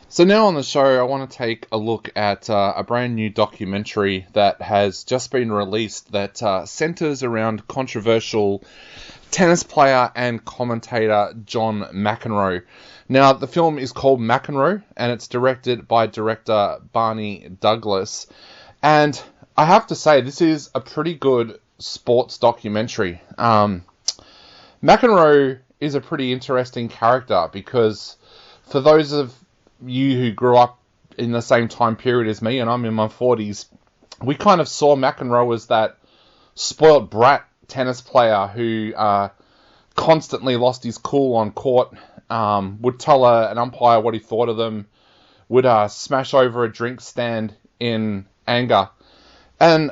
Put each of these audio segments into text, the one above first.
So now on the show, I want to take a look at a brand new documentary that has just been released that centers around controversial tennis player and commentator John McEnroe. Now, the film is called McEnROE, and it's directed by director Barney Douglas. And I have to say, this is a pretty good sports documentary. McEnroe is a pretty interesting character because for those of you who grew up in the same time period as me, and I'm in my 40s, we kind of saw McEnroe as that spoilt brat tennis player who constantly lost his cool on court, would tell an umpire what he thought of them, would smash over a drink stand in anger. And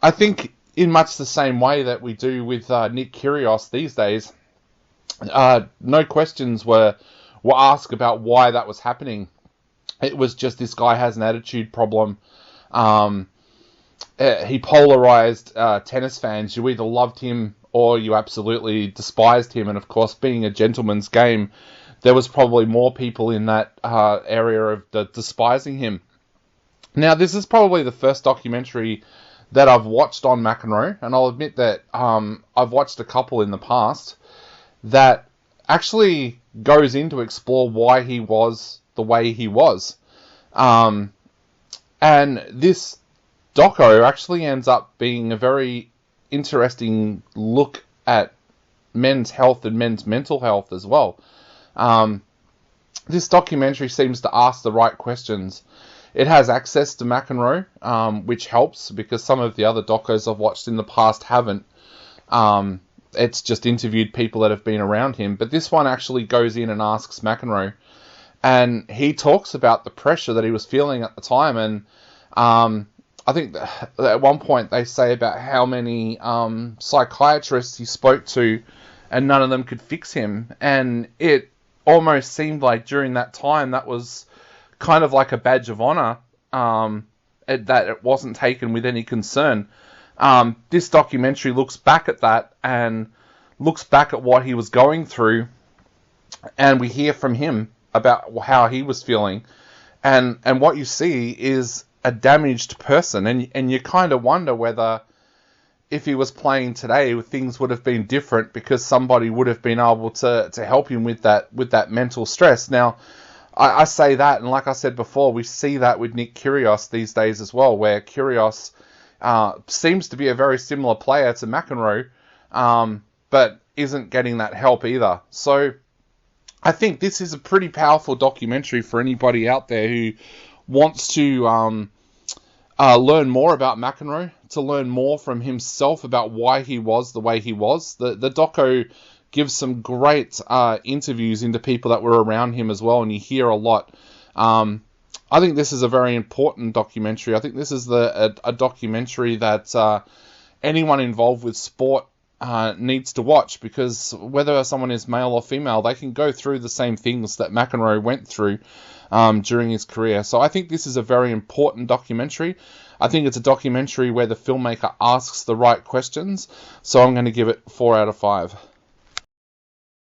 I think in much the same way that we do with Nick Kyrgios these days, no questions were asked about why that was happening. It was just this guy has an attitude problem. He polarized tennis fans. You either loved him or you absolutely despised him. And of course, being a gentleman's game, there was probably more people in that area of despising him. Now, this is probably the first documentary that I've watched on McEnroe, and I'll admit that I've watched a couple in the past that actually goes in to explore why he was the way he was. And this doco actually ends up being a very interesting look at men's health and men's mental health as well. This documentary seems to ask the right questions. It has access to McEnroe, which helps because some of the other docos I've watched in the past haven't. It's just interviewed people that have been around him. But this one actually goes in and asks McEnroe. And he talks about the pressure that he was feeling at the time. And I think that at one point they say about how many psychiatrists he spoke to and none of them could fix him. And it almost seemed like during that time that was kind of like a badge of honor, that it wasn't taken with any concern. This documentary looks back at that and looks back at what he was going through, and we hear from him about how he was feeling, and what you see is a damaged person, and you kind of wonder whether if he was playing today, things would have been different because somebody would have been able to help him with that mental stress. Now, I say that, and like I said before, we see that with Nick Kyrgios these days as well, where Kyrgios seems to be a very similar player to McEnroe, but isn't getting that help either. So I think this is a pretty powerful documentary for anybody out there who wants to learn more about McEnroe, to learn more from himself about why he was the way he was. The doco gives some great interviews into people that were around him as well, and you hear a lot. I think this is a very important documentary. I think this is a documentary that anyone involved with sport needs to watch, because whether someone is male or female, they can go through the same things that McEnroe went through during his career. So I think this is a very important documentary. I think it's a documentary where the filmmaker asks the right questions. So I'm going to give it 4 out of 5.